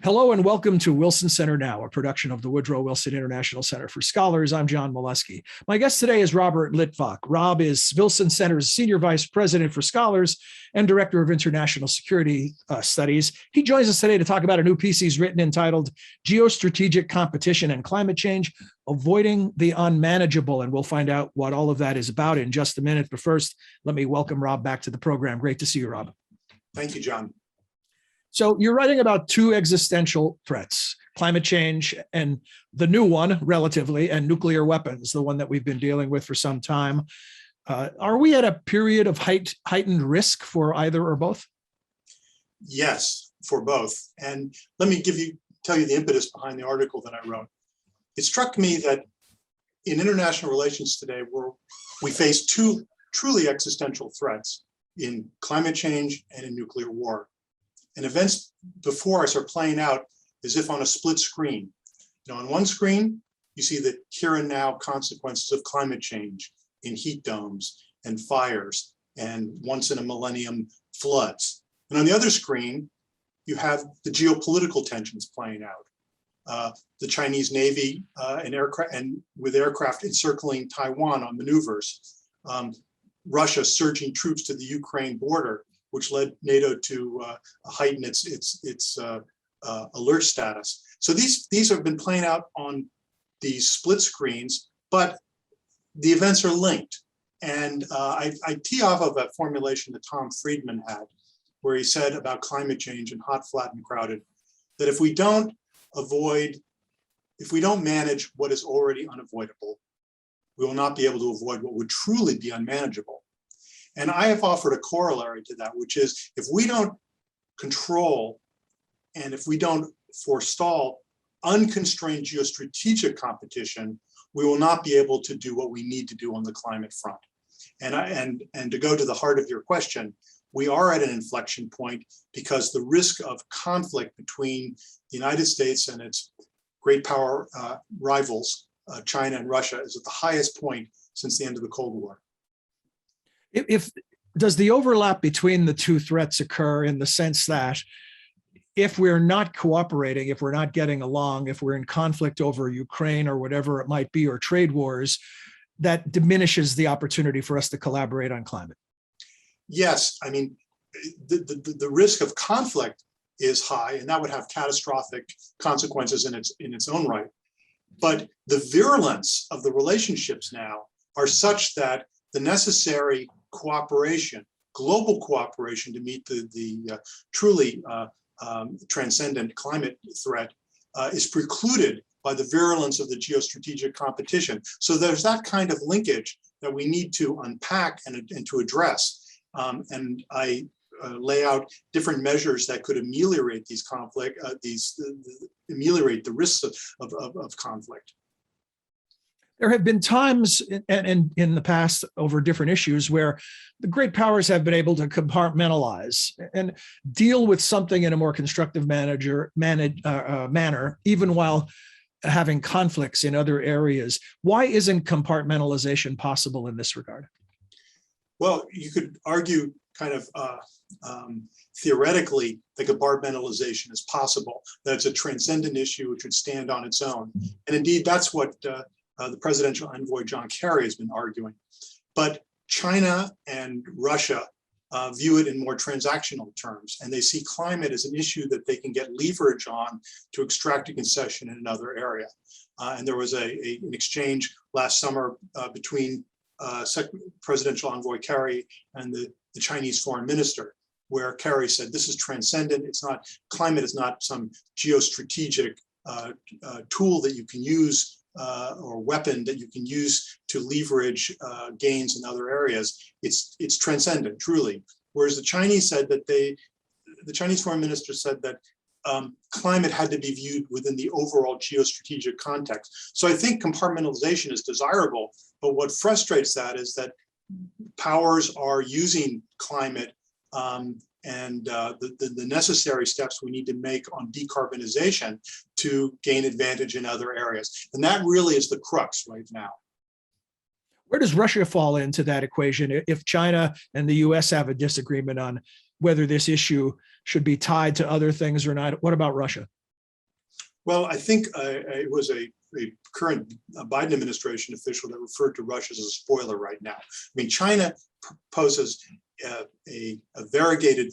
Hello and welcome to Wilson Center Now, a production of the Woodrow Wilson International Center for Scholars. I'm John Molesky. My guest today is Robert Litwak. Rob is Wilson Center's Senior Vice President for Scholars and Director of International Security Studies. He joins us today to talk about a new piece he's written entitled Geostrategic Competition and Climate Change, Avoiding the Unmanageable. And we'll find out what all of that is about in just a minute. But first, let me welcome Rob back to the program. Great to see you, Rob. Thank you, John. So you're writing about two existential threats, climate change and the new one, relatively, and nuclear weapons, the one that we've been dealing with for some time. Are we at a period of heightened risk for either or both? Yes, for both. And let me tell you the impetus behind the article that I wrote. It struck me that in international relations today, we face two truly existential threats in climate change and in nuclear war. And events before us are playing out as if on a split screen. On one screen, you see the here and now consequences of climate change in heat domes and fires and once in a millennium floods. And on the other screen, you have the geopolitical tensions playing out. The Chinese Navy and with aircraft encircling Taiwan on maneuvers. Russia surging troops to the Ukraine border, which led NATO to heighten its alert status. So these have been playing out on these split screens, but the events are linked. And I tee off of a formulation that Tom Friedman had, where he said about climate change and hot, flat, and crowded, that if we don't manage what is already unavoidable, we will not be able to avoid what would truly be unmanageable. And I have offered a corollary to that, which is if we don't control and if we don't forestall unconstrained geostrategic competition, we will not be able to do what we need to do on the climate front. And to go to the heart of your question, we are at an inflection point because the risk of conflict between the United States and its great power rivals, China and Russia, is at the highest point since the end of the Cold War. Does the overlap between the two threats occur in the sense that if we're not cooperating, if we're not getting along, if we're in conflict over Ukraine or whatever it might be, or trade wars, that diminishes the opportunity for us to collaborate on climate? Yes, I mean, the risk of conflict is high, and that would have catastrophic consequences in its own right. But the virulence of the relationships now are such that the necessary cooperation, global cooperation to meet the truly transcendent climate threat is precluded by the virulence of the geostrategic competition. So there's that kind of linkage that we need to unpack and to address. And I lay out different measures that could ameliorate these conflict, ameliorate the risks of conflict. There have been times in the past over different issues where the great powers have been able to compartmentalize and deal with something in a more constructive manner, even while having conflicts in other areas. Why isn't compartmentalization possible in this regard? Well, you could argue kind of theoretically that compartmentalization is possible, that it's a transcendent issue which would stand on its own. And indeed, that's what the presidential envoy John Kerry has been arguing. But China and Russia view it in more transactional terms, and they see climate as an issue that they can get leverage on to extract a concession in another area. And there was an exchange last summer between presidential envoy Kerry and the Chinese foreign minister, where Kerry said, this is transcendent. It's not, climate is not some geostrategic tool that you can use or weapon that you can use to leverage gains in other areas. It's transcendent, truly. Whereas the Chinese said that the Chinese foreign minister said that climate had to be viewed within the overall geostrategic context. So I think compartmentalization is desirable, but what frustrates that is that powers are using climate and the necessary steps we need to make on decarbonization to gain advantage in other areas. And that really is the crux right now. Where does Russia fall into that equation? If China and the US have a disagreement on whether this issue should be tied to other things or not, what about Russia? Well, I think it was a current Biden administration official that referred to Russia as a spoiler right now. I mean, China poses a variegated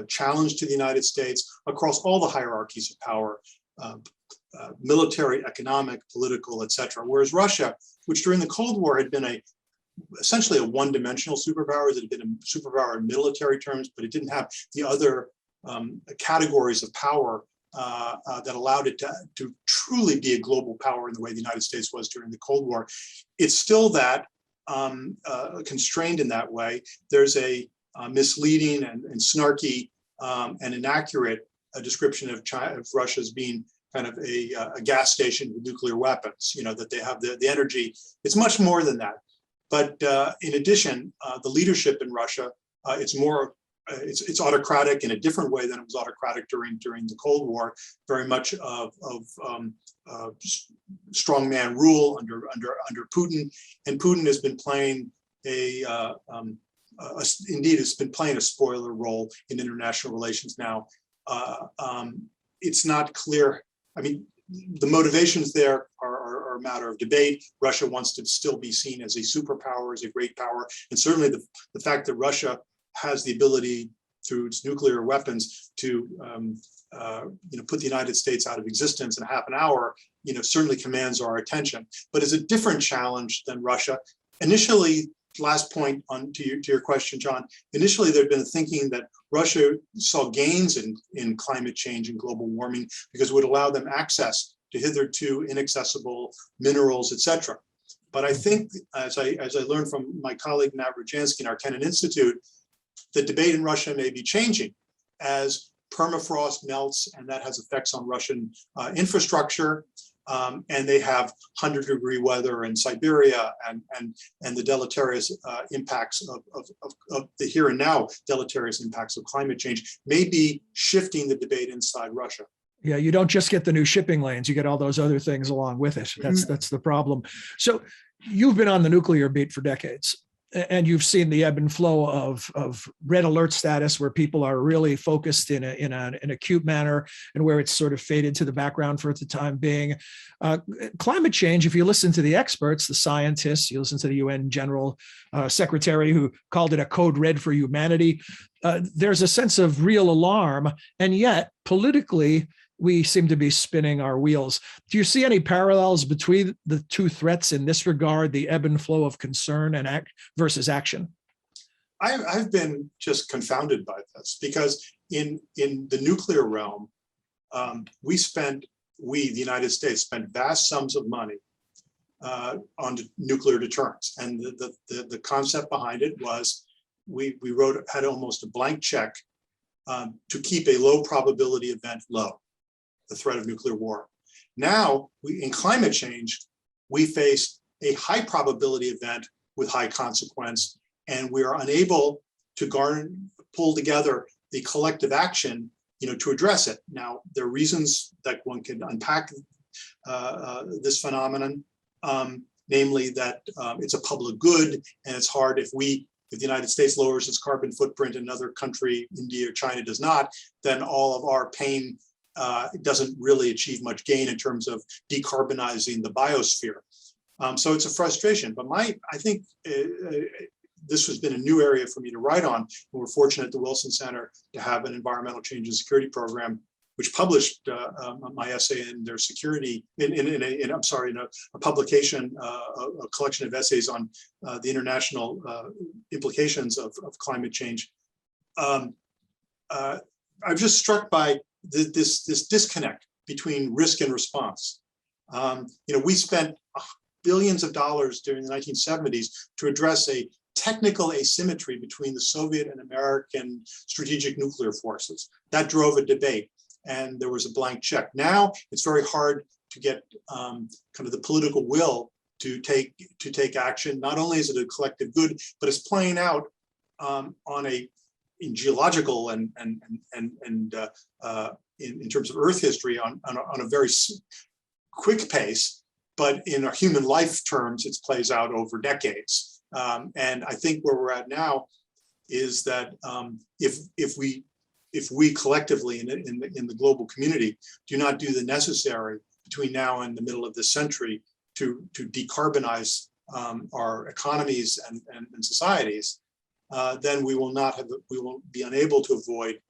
challenge to the United States across all the hierarchies of power, military, economic, political, etc. Whereas Russia, which during the Cold War had been essentially a one-dimensional superpower, it had been a superpower in military terms, but it didn't have the other categories of power that allowed it to truly be a global power in the way the United States was during the Cold War. It's still that constrained in that way. There's a misleading and snarky and inaccurate description of Russia as being kind of a gas station with nuclear weapons, that they have the energy. It's much more than that. But in addition, the leadership in Russia, it's autocratic in a different way than it was autocratic during the Cold War. Very much of strongman rule under Putin, and Putin has been playing indeed has been playing a spoiler role in international relations now. It's not clear. I mean, the motivations there are a matter of debate. Russia wants to still be seen as a superpower, as a great power, and certainly the fact that Russia has the ability through its nuclear weapons to put the United States out of existence in half an hour, certainly commands our attention. But it's a different challenge than Russia. Initially, last point to your question, John, initially there'd been thinking that Russia saw gains in climate change and global warming because it would allow them access to hitherto inaccessible minerals, etc. But I think, as I learned from my colleague Matt Rodjansky in our Kennan Institute, the debate in Russia may be changing as permafrost melts, and that has effects on Russian infrastructure. And they have 100-degree weather in Siberia, and the deleterious impacts of the here and now deleterious impacts of climate change may be shifting the debate inside Russia. Yeah, you don't just get the new shipping lanes, you get all those other things along with it. That's the problem. So you've been on the nuclear beat for decades, and you've seen the ebb and flow of red alert status, where people are really focused in an acute manner, and where it's sort of faded to the background for the time being. Climate change, if you listen to the experts, the scientists, you listen to the UN General Secretary, who called it a code red for humanity, there's a sense of real alarm, and yet politically, we seem to be spinning our wheels. Do you see any parallels between the two threats in this regard, the ebb and flow of concern and versus action? I've been just confounded by this, because in the nuclear realm, the United States, spent vast sums of money on nuclear deterrence. And the concept behind it was we had almost a blank check to keep a low probability event low, the threat of nuclear war. Now, in climate change, we face a high probability event with high consequence, and we are unable to pull together the collective action, to address it. Now, there are reasons that one can unpack this phenomenon, namely that it's a public good, and it's hard if the United States lowers its carbon footprint, another country, India or China, does not, then all of our pain doesn't really achieve much gain in terms of decarbonizing the biosphere. So it's a frustration. But I think this has been a new area for me to write on. We're fortunate at the Wilson Center to have an environmental change and security program, which published my essay in their security in a publication, a collection of essays on the international implications of climate change. I'm just struck by this disconnect between risk and response. We spent billions of dollars during the 1970s to address a technical asymmetry between the Soviet and American strategic nuclear forces. That drove a debate, and there was a blank check. Now it's very hard to get kind of the political will to take action. Not only is it a collective good, but it's playing out in geological and in terms of Earth history on a very quick pace, but in our human life terms, it plays out over decades. And I think where we're at now is that if if we collectively in the global community do not do the necessary between now and the middle of this century to decarbonize our economies and societies, then we will be unable to avoid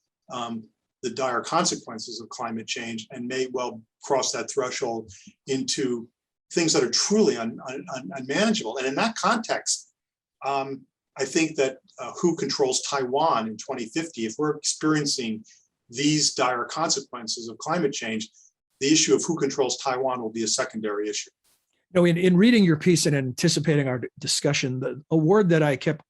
the dire consequences of climate change, and may well cross that threshold into things that are truly unmanageable. And in that context, I think that who controls Taiwan in 2050, if we're experiencing these dire consequences of climate change, the issue of who controls Taiwan will be a secondary issue. You know, in reading your piece and anticipating our discussion, a word that I kept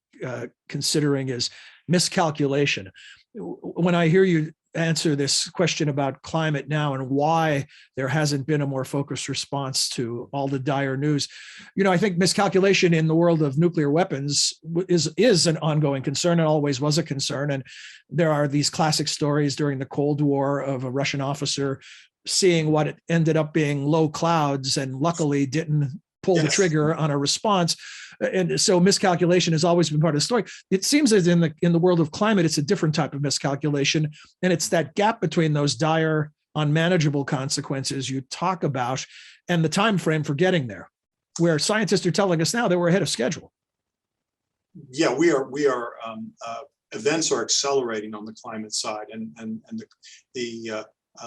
considering is miscalculation. When I hear you answer this question about climate now and why there hasn't been a more focused response to all the dire news, you know, I think miscalculation in the world of nuclear weapons is an ongoing concern and always was a concern. And there are these classic stories during the Cold War of a Russian officer seeing what it ended up being low clouds and luckily didn't pull the trigger on a response. And so miscalculation has always been part of the story. It seems as in the world of climate, it's a different type of miscalculation. And it's that gap between those dire, unmanageable consequences you talk about and the time frame for getting there, where scientists are telling us now that we're ahead of schedule. Yeah, we are. Events are accelerating on the climate side, and the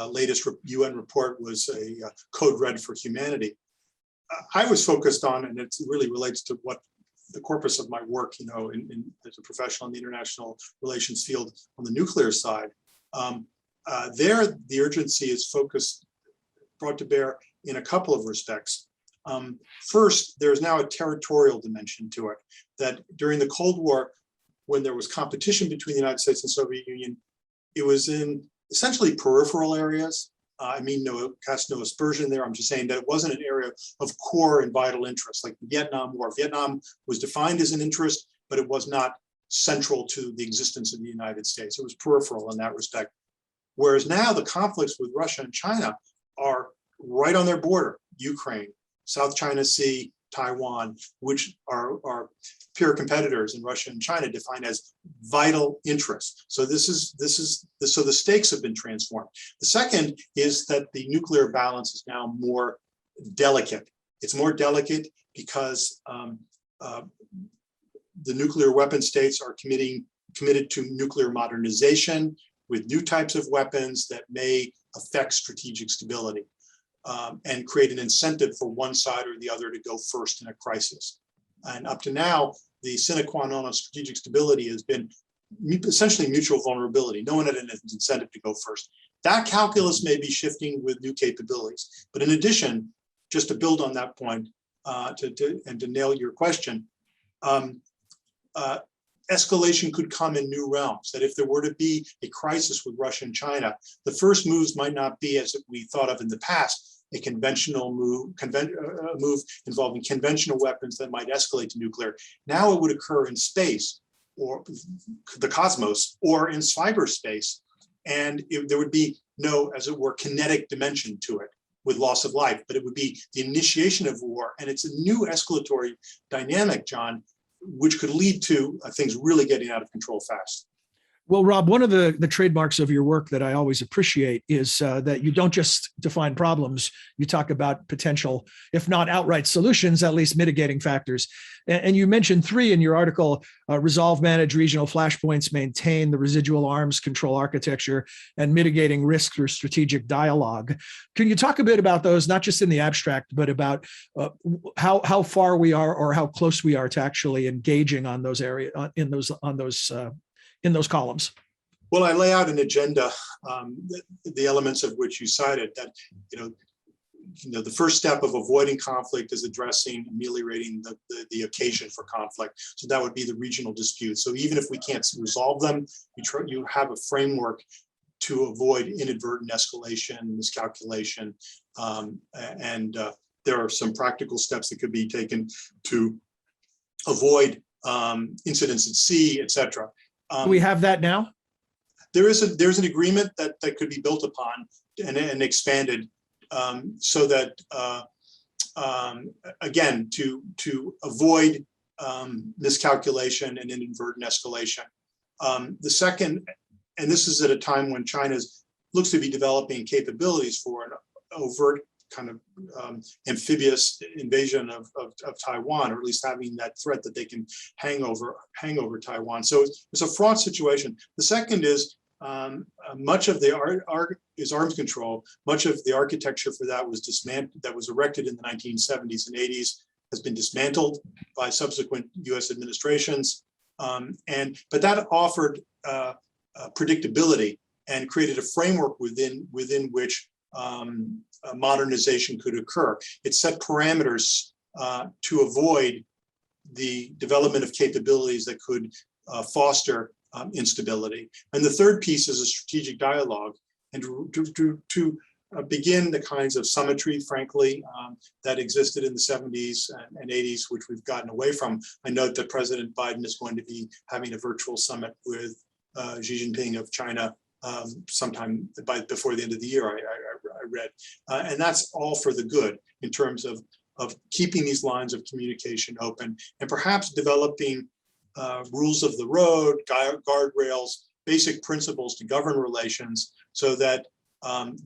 latest UN report was a code red for humanity. I was focused on, and it really relates to what the corpus of my work, you know, as a professional in the international relations field on the nuclear side. There, the urgency is brought to bear in a couple of respects. First, there's now a territorial dimension to it, that during the Cold War, when there was competition between the United States and Soviet Union, it was in essentially peripheral areas. I mean, cast no aspersion there. I'm just saying that it wasn't an area of core and vital interest, like the Vietnam War. Vietnam was defined as an interest, but it was not central to the existence of the United States. It was peripheral in that respect. Whereas now the conflicts with Russia and China are right on their border: Ukraine, South China Sea, Taiwan, which are peer competitors in Russia and China, defined as vital interests. So so the stakes have been transformed. The second is that the nuclear balance is now more delicate. It's more delicate because the nuclear weapon states are committed to nuclear modernization with new types of weapons that may affect strategic stability. And create an incentive for one side or the other to go first in a crisis. And up to now, the sine qua non of strategic stability has been essentially mutual vulnerability. No one had an incentive to go first. That calculus may be shifting with new capabilities. But in addition, just to build on that point, and to nail your question, escalation could come in new realms. That if there were to be a crisis with Russia and China, the first moves might not be as we thought of in the past, a conventional move involving conventional weapons that might escalate to nuclear. Now it would occur in space, or the cosmos, or in cyberspace, and there would be no, as it were, kinetic dimension to it with loss of life, but it would be the initiation of war, and it's a new escalatory dynamic, John, which could lead to things really getting out of control fast. Well, Rob, one of the trademarks of your work that I always appreciate is that you don't just define problems. You talk about potential, if not outright solutions, at least mitigating factors. And you mentioned three in your article: resolve, manage regional flashpoints, maintain the residual arms control architecture, and mitigating risk through strategic dialogue. Can you talk a bit about those, not just in the abstract, but about how far we are or how close we are to actually engaging on those areas, in those columns? Well, I lay out an agenda, the elements of which you cited, that the first step of avoiding conflict is addressing, ameliorating the occasion for conflict. So that would be the regional disputes. So even if we can't resolve them, you have a framework to avoid inadvertent escalation, miscalculation, and there are some practical steps that could be taken to avoid incidents at sea, et cetera. Do we have that now? There's an agreement that could be built upon and expanded, so that again, to avoid miscalculation and inadvertent escalation. The second and this is at a time when China looks to be developing capabilities for an overt kind of amphibious invasion of Taiwan, or at least having that threat that they can hang over Taiwan. So it's a fraught situation. The second is much of the arms control. Much of the architecture for that was dismantled. That was erected in the 1970s and 80s, has been dismantled by subsequent U.S. administrations, but that offered predictability and created a framework within which modernization could occur. It set parameters to avoid the development of capabilities that could foster instability. And the third piece is a strategic dialogue, and to begin the kinds of symmetry, frankly, that existed in the 70s and 80s, which we've gotten away from. I note that President Biden is going to be having a virtual summit with Xi Jinping of China sometime before the end of the year, I read. And that's all for the good in terms of keeping these lines of communication open and perhaps developing rules of the road, guardrails, basic principles to govern relations so that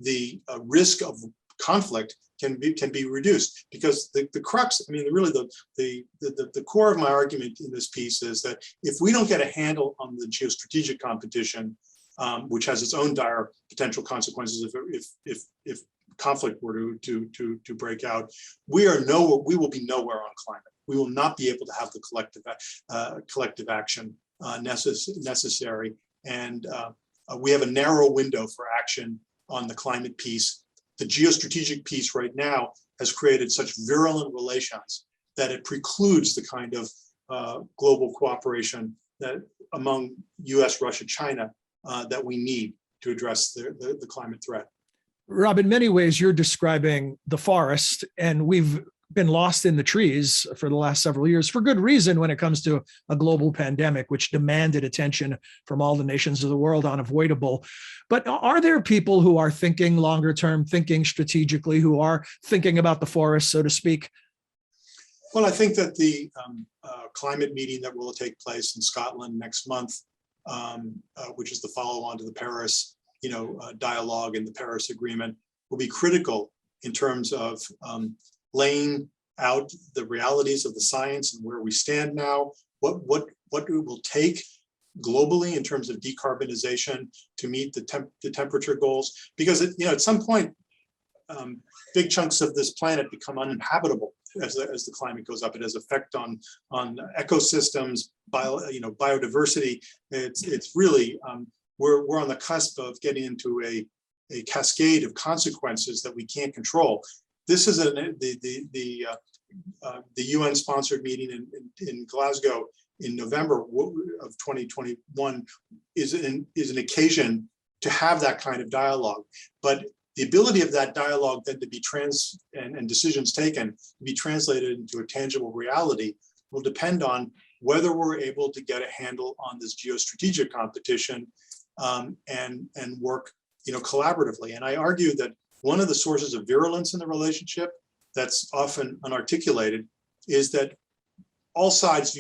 the risk of conflict can be reduced. Because the crux, I mean, really the core of my argument in this piece is that if we don't get a handle on the geostrategic competition, which has its own dire potential consequences if conflict were to break out, we will be nowhere on climate. We will not be able to have the collective action necessary, and we have a narrow window for action on the climate piece. The geostrategic piece right now has created such virulent relations that it precludes the kind of global cooperation that among U.S., Russia, China that we need to address the climate threat. Rob, in many ways, you're describing the forest, and we've been lost in the trees for the last several years for good reason when it comes to a global pandemic, which demanded attention from all the nations of the world, unavoidable. But are there people who are thinking longer term, thinking strategically, who are thinking about the forest, so to speak? Well, I think that the climate meeting that will take place in Scotland next month, which is the follow-on to the Paris, dialogue and the Paris Agreement, will be critical in terms of laying out the realities of the science and where we stand now, what it will take globally in terms of decarbonization to meet the temperature goals. Because at some point, big chunks of this planet become uninhabitable as the climate goes up. It has effect on ecosystems, biodiversity. It's really we're on the cusp of getting into a cascade of consequences that we can't control. This is the UN-sponsored meeting in Glasgow in November of 2021 is an occasion to have that kind of dialogue. But the ability of that dialogue then to be and decisions taken to be translated into a tangible reality will depend on whether we're able to get a handle on this geostrategic competition and work collaboratively. And I argue that one of the sources of virulence in the relationship that's often unarticulated is that all sides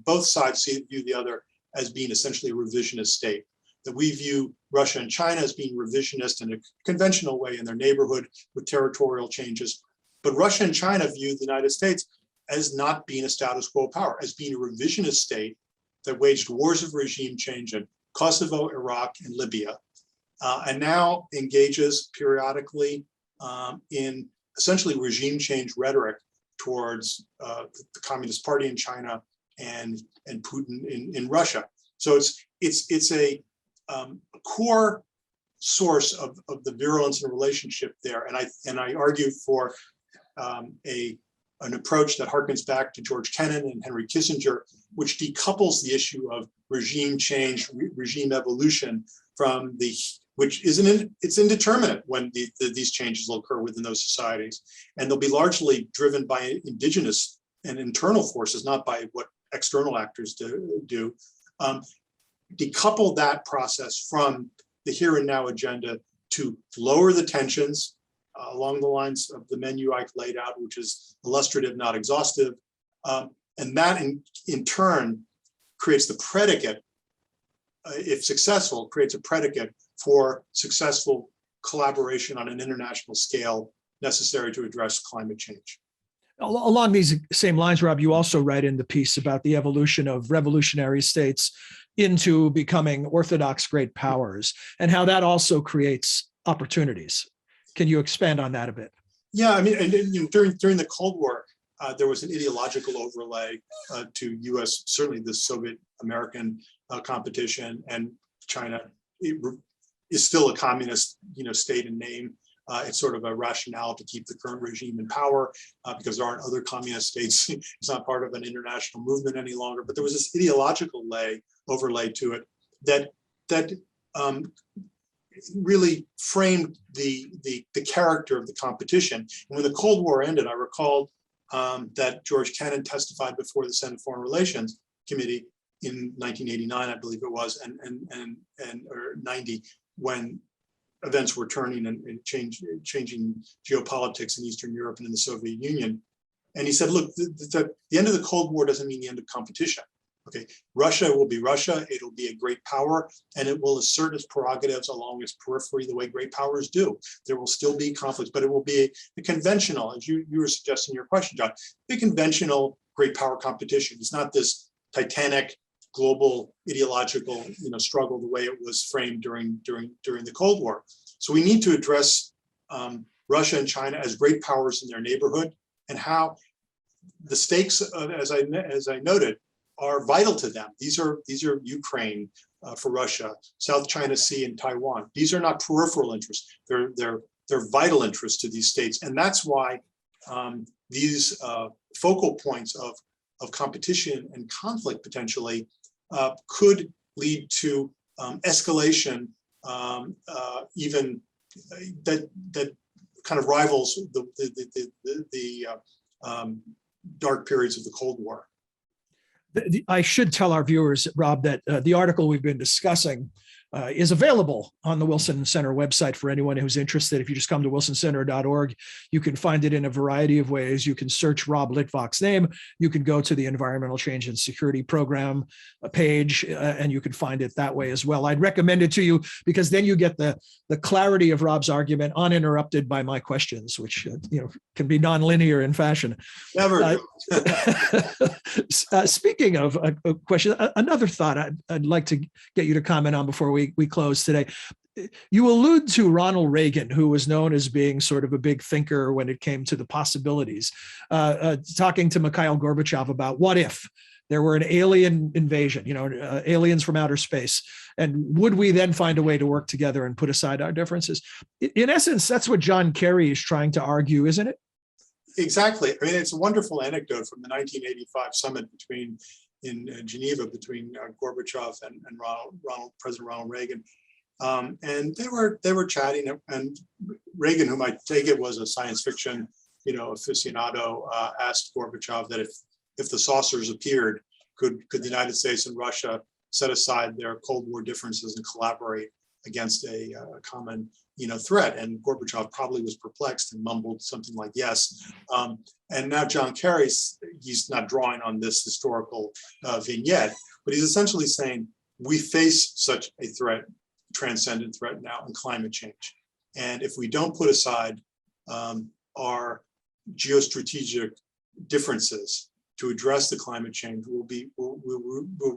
both sides view the other as being essentially a revisionist state. That we view Russia and China as being revisionist in a conventional way in their neighborhood with territorial changes. But Russia and China view the United States as not being a status quo power, as being a revisionist state that waged wars of regime change in Kosovo, Iraq, and Libya, and now engages periodically in essentially regime change rhetoric towards the Communist Party in China and Putin in Russia. So it's a core source of the virulence in the relationship there, and I argue for an approach that harkens back to George Kennan and Henry Kissinger, which decouples the issue of regime change, regime evolution from it's indeterminate when these changes will occur within those societies, and they'll be largely driven by indigenous and internal forces, not by what external actors do. Decouple that process from the here and now agenda to lower the tensions along the lines of the menu I laid out, which is illustrative, not exhaustive. And that in turn creates the predicate if successful, creates a predicate for successful collaboration on an international scale necessary to address climate change. Along these same lines, Rob, you also write in the piece about the evolution of revolutionary states into becoming orthodox great powers and how that also creates opportunities. Can you expand on that a bit? Yeah, I mean, during the Cold War, there was an ideological overlay to U.S., certainly the Soviet American competition, and China is still a communist, state in name. It's sort of a rationale to keep the current regime in power because there aren't other communist states. It's not part of an international movement any longer. But there was this ideological overlay to it that really framed the character of the competition. And when the Cold War ended, I recalled that George Kennan testified before the Senate Foreign Relations Committee in 1989, I believe it was, or 90, when events were turning and changing geopolitics in Eastern Europe and in the Soviet Union. And he said, look, the end of the Cold War doesn't mean the end of competition. Okay, Russia will be Russia, it'll be a great power, and it will assert its prerogatives along its periphery the way great powers do. There will still be conflicts, but it will be a conventional, as you were suggesting in your question, John, a conventional great power competition. It's not this titanic global ideological struggle the way it was framed during the Cold War. So we need to address Russia and China as great powers in their neighborhood, and how the stakes, as I noted, are vital to them. These are Ukraine for Russia, South China Sea and Taiwan. These are not peripheral interests. They're vital interests to these states, and that's why these focal points of competition and conflict potentially could lead to escalation, even that kind of rivals the dark periods of the Cold War. I should tell our viewers, Rob, that the article we've been discussing is available on the Wilson Center website for anyone who's interested. If you just come to wilsoncenter.org, you can find it in a variety of ways. You can search Rob Litwak's name. You can go to the Environmental Change and Security Program page, and you can find it that way as well. I'd recommend it to you because then you get the clarity of Rob's argument uninterrupted by my questions, which can be nonlinear in fashion. Never. Speaking of a question, another thought I'd like to get you to comment on before we close today. You allude to Ronald Reagan, who was known as being sort of a big thinker when it came to the possibilities, talking to Mikhail Gorbachev about what if there were an alien invasion, aliens from outer space, and would we then find a way to work together and put aside our differences? In essence, that's what John Kerry is trying to argue, isn't it? Exactly. I mean, it's a wonderful anecdote from the 1985 summit in Geneva between Gorbachev and President Ronald Reagan, and they were chatting. And Reagan, whom I take it was a science fiction aficionado, asked Gorbachev that if the saucers appeared, could the United States and Russia set aside their Cold War differences and collaborate against a common threat? And Gorbachev probably was perplexed and mumbled something like yes. And now John Kerry, he's not drawing on this historical vignette, but he's essentially saying we face such a threat, transcendent threat now in climate change. And if we don't put aside our geostrategic differences to address the climate change, we'll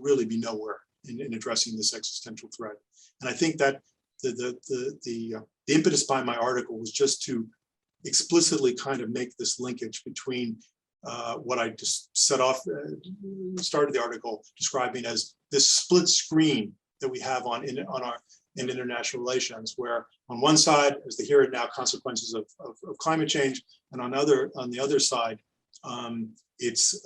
really be nowhere in addressing this existential threat. And I think that the impetus behind my article was just to explicitly kind of make this linkage between what I just started the article describing as this split screen that we have in international relations, where on one side is the here and now consequences of climate change, and on the other side, it's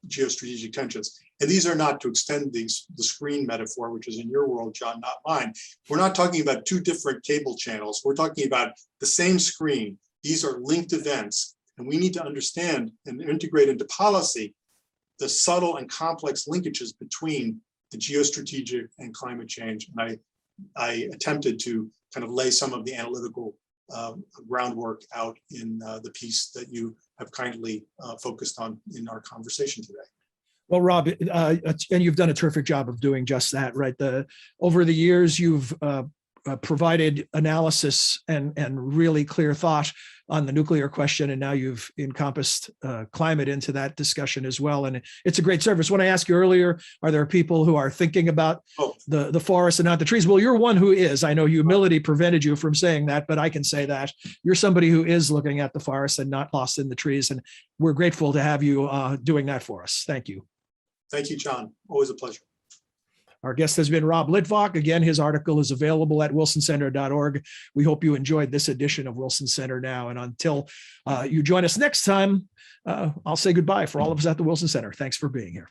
geostrategic tensions. And these are not, to extend the screen metaphor, which is in your world, John, not mine. We're not talking about two different cable channels. We're talking about the same screen. These are linked events, and we need to understand and integrate into policy the subtle and complex linkages between the geostrategic and climate change. And I attempted to kind of lay some of the analytical groundwork out in the piece that you have kindly focused on in our conversation today. Well, Rob, and you've done a terrific job of doing just that, right? Over the years, you've provided analysis and really clear thought on the nuclear question, and now you've encompassed climate into that discussion as well. And it's a great service. When I asked you earlier, are there people who are thinking about the forest and not the trees? Well, you're one who is. I know humility prevented you from saying that, but I can say that you're somebody who is looking at the forest and not lost in the trees. And we're grateful to have you doing that for us. Thank you. Thank you, John. Always a pleasure. Our guest has been Rob Litwak. Again, his article is available at wilsoncenter.org. We hope you enjoyed this edition of Wilson Center Now. And until you join us next time, I'll say goodbye for all of us at the Wilson Center. Thanks for being here.